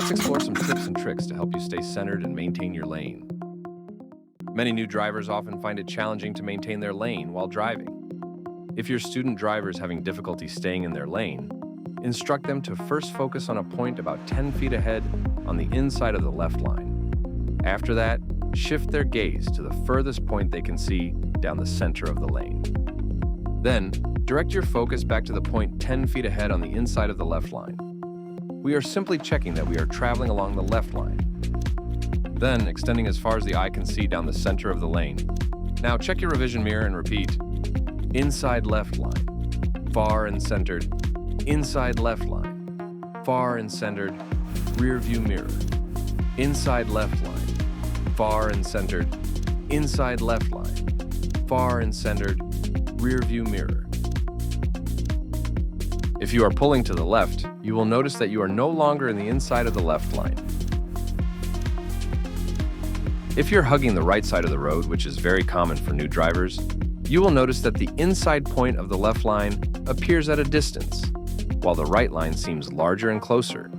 let's explore some tips and tricks to help you stay centered and maintain your lane. Many new drivers often find it challenging to maintain their lane while driving. If your student driver is having difficulty staying in their lane, instruct them to first focus on a point about 10 feet ahead on the inside of the left line. After that, shift their gaze to the furthest point they can see down the center of the lane. Then, direct your focus back to the point 10 feet ahead on the inside of the left line. We are simply checking that we are traveling along the left line. Then, extending as far as the eye can see down the center of the lane. Now check your revision mirror and repeat. Inside left line, far and centered. Inside left line, far and centered. Rear view mirror. Inside left line, far and centered. Inside left line, far and centered. Rear view mirror. If you are pulling to the left, you will notice that you are no longer in the inside of the left line. If you're hugging the right side of the road, which is very common for new drivers, you will notice that the inside point of the left line appears at a distance, while the right line seems larger and closer.